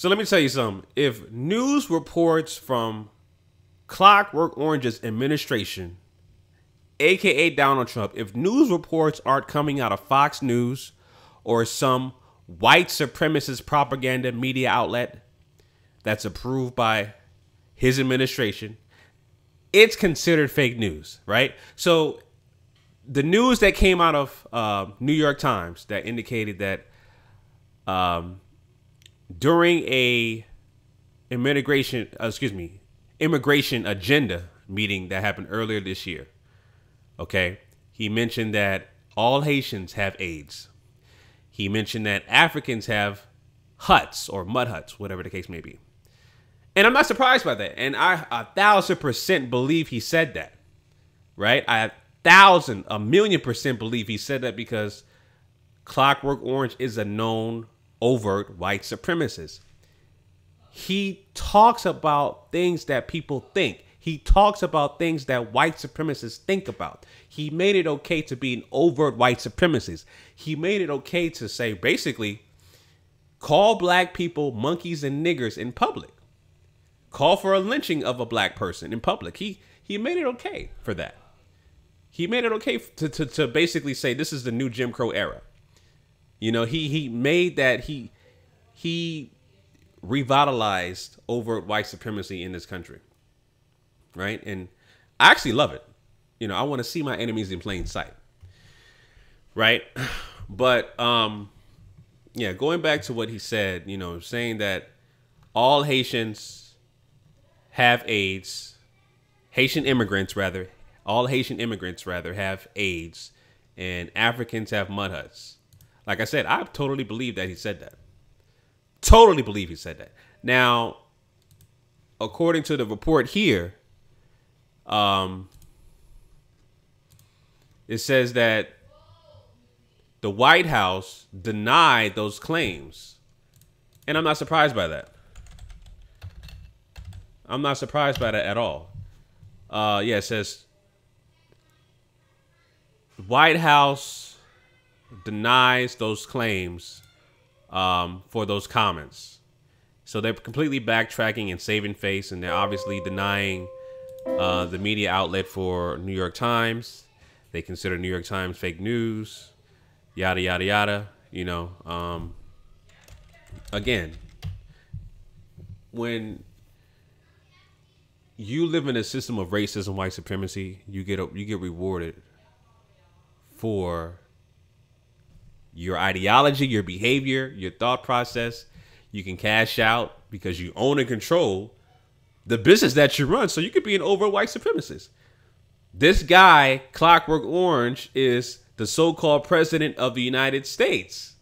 So let me tell you something. If news reports from Clockwork Orange's administration, aka Donald Trump, if news reports aren't coming out of Fox News or some white supremacist propaganda media outlet that's approved by his administration, it's considered fake news, right? So the news that came out of New York Times that indicated that during a immigration agenda meeting that happened earlier this year, okay, he mentioned that all Haitians have AIDS. He mentioned that Africans have huts or mud huts, whatever the case may be. And I'm not surprised by that. And I 1,000% believe he said that, right? I 1,000,000,000% believe he said that because Clockwork Orange is a known overt white supremacist. He talks about things that people think. He talks about things that white supremacists think about. He made it okay to be an overt white supremacist. He made it okay to say, basically, call black people monkeys and niggers in public. Call for a lynching of a black person in public. He made it okay for that. He made it okay to basically say this is the new Jim Crow era. You know, he made that he revitalized overt white supremacy in this country. Right. And I actually love it. You know, I want to see my enemies in plain sight. Right. But yeah, going back to what he said, you know, saying that all Haitians have AIDS, all Haitian immigrants have AIDS, and Africans have mud huts. Like I said, I totally believe that he said that. Totally believe he said that. Now, according to the report here, it says that the White House denied those claims. And I'm not surprised by that. I'm not surprised by that at all. Yeah, it says the White House denies those claims for those comments. So they're completely backtracking and saving face, and they're obviously denying the media outlet for New York Times. They consider New York Times fake news, yada, yada, yada. You know, again, when you live in a system of racism, white supremacy, you get rewarded for your ideology, your behavior, your thought process. You can cash out because you own and control the business that you run. So you could be an overt white supremacist. This guy, Clockwork Orange, is the so-called president of the United States.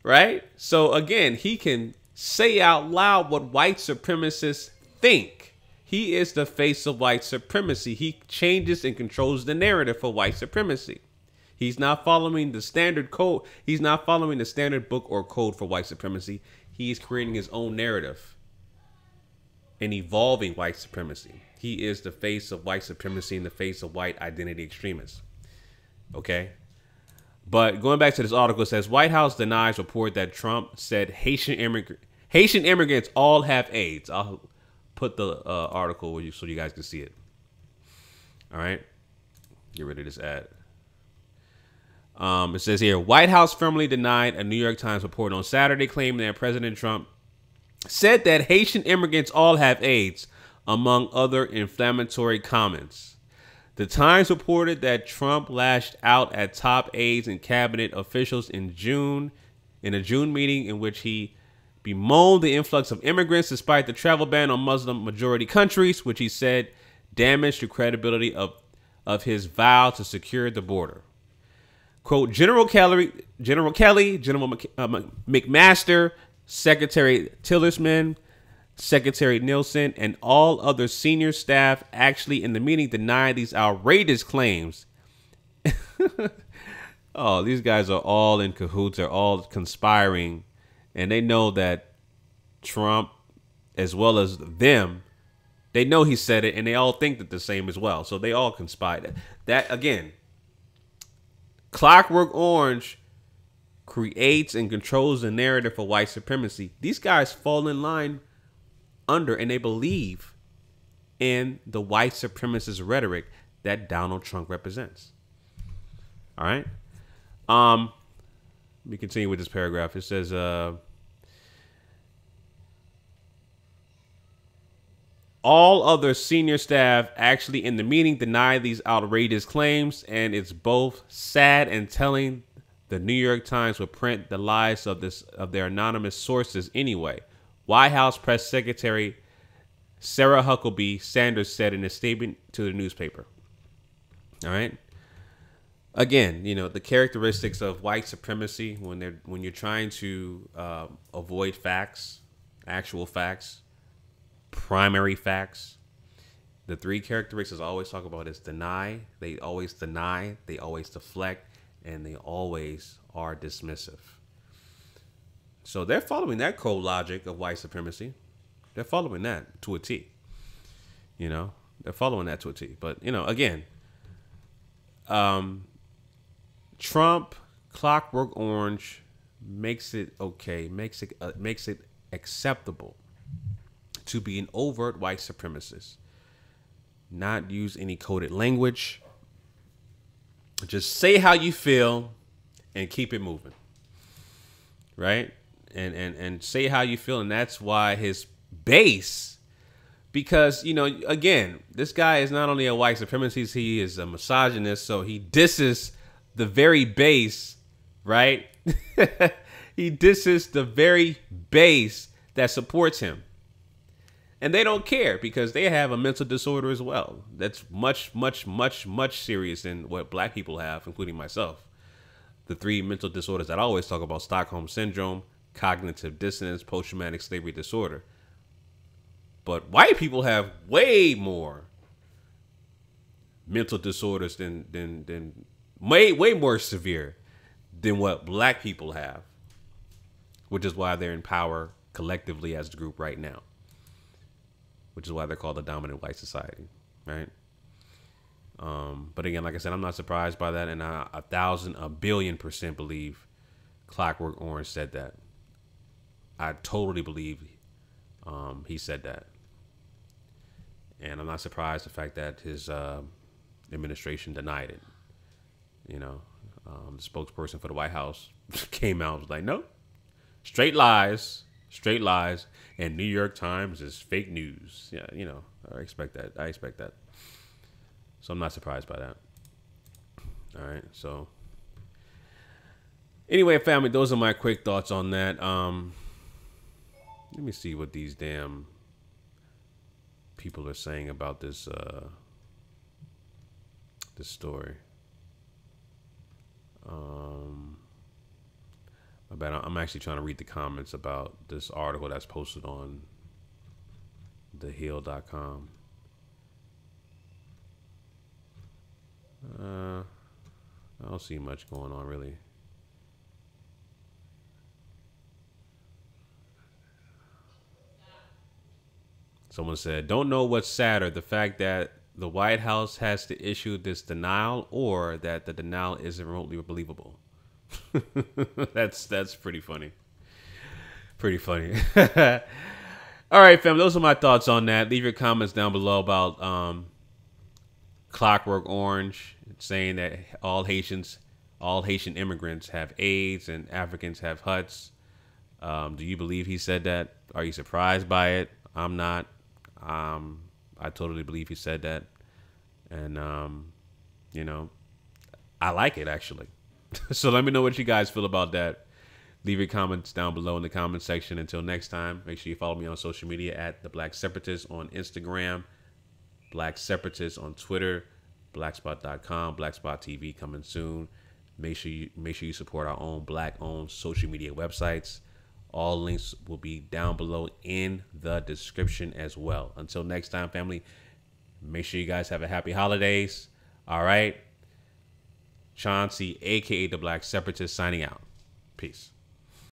Right? So again, he can say out loud what white supremacists think. He is the face of white supremacy. He changes and controls the narrative for white supremacy. He's not following the standard code. He's not following the standard book or code for white supremacy. He is creating his own narrative and evolving white supremacy. He is the face of white supremacy and the face of white identity extremists. Okay. But going back to this article, it says White House denies report that Trump said Haitian immigrants all have AIDS. I'll put the article with you so you guys can see it. All right. Get rid of this ad. It says here, White House firmly denied a New York Times report on Saturday claiming that President Trump said that Haitian immigrants all have AIDS, among other inflammatory comments. The Times reported that Trump lashed out at top aides and cabinet officials in a June meeting in which he bemoaned the influx of immigrants despite the travel ban on Muslim majority countries, which he said damaged the credibility of his vow to secure the border. Quote, General Kelly, General McMaster, Secretary Tillerson, Secretary Nielsen, and all other senior staff actually in the meeting denied these outrageous claims. Oh, these guys are all in cahoots. They're all conspiring. And they know that Trump, as well as them, they know he said it, and they all think that the same as well. So they all conspired. That again, Clockwork Orange creates and controls the narrative for white supremacy. These guys fall in line under, and they believe in the white supremacist rhetoric that Donald Trump represents. All right. Let me continue with this paragraph. It says, all other senior staff actually in the meeting deny these outrageous claims, and it's both sad and telling. The New York Times would print the lies of their anonymous sources anyway. White House Press Secretary Sarah Huckabee Sanders said in a statement to the newspaper. All right. Again, the characteristics of white supremacy when you're trying to avoid facts, actual facts, primary facts. The three characteristics I always talk about is deny. They always deny. They always deflect. And they always are dismissive. So they're following that cold logic of white supremacy. They're following that to a T. They're following that to a T. But, again, Trump, Clockwork Orange makes it okay, makes it acceptable to be an overt white supremacist. Not use any coded language. Just say how you feel and keep it moving. Right? And say how you feel. And that's why his base, because, again, this guy is not only a white supremacist, he is a misogynist. So he disses the very base, right? He disses the very base that supports him. And they don't care because they have a mental disorder as well. That's much, much, much, much serious than what black people have, including myself. The three mental disorders that I always talk about: Stockholm Syndrome, cognitive dissonance, post-traumatic slavery disorder. But white people have way more mental disorders than way more severe than what black people have, which is why they're in power collectively as a group right now. Which is why they're called the dominant white society, right? But again, like I said, I'm not surprised by that, and I 1,000,000,000,000% believe Clockwork Orange said that. I totally believe he said that, and I'm not surprised the fact that his administration denied it. The spokesperson for the White House came out and was like, "No, straight lies." Straight lies, and New York Times is fake news. Yeah, I expect that. So I'm not surprised by that. All right, so anyway, family, those are my quick thoughts on that. Let me see what these damn people are saying about this this story. I'm actually trying to read the comments about this article that's posted on thehill.com. I don't see much going on, really. Someone said, don't know what's sadder, the fact that the White House has to issue this denial or that the denial isn't remotely believable. That's pretty funny. Pretty funny. All right, fam. Those are my thoughts on that. Leave your comments down below about Clockwork Orange saying that all Haitian immigrants have AIDS and Africans have huts. Do you believe he said that? Are you surprised by it? I'm not. I totally believe he said that, and I like it actually. So let me know what you guys feel about that. Leave your comments down below in the comment section. Until next time, make sure you follow me on social media at The Black Separatist on Instagram, Black Separatist on Twitter, Blackspot.com, Blackspot TV coming soon. Make sure you support our own Black-owned social media websites. All links will be down below in the description as well. Until next time, family, make sure you guys have a happy holidays. All right. Chauncey, a.k.a. The Black Separatist, signing out. Peace.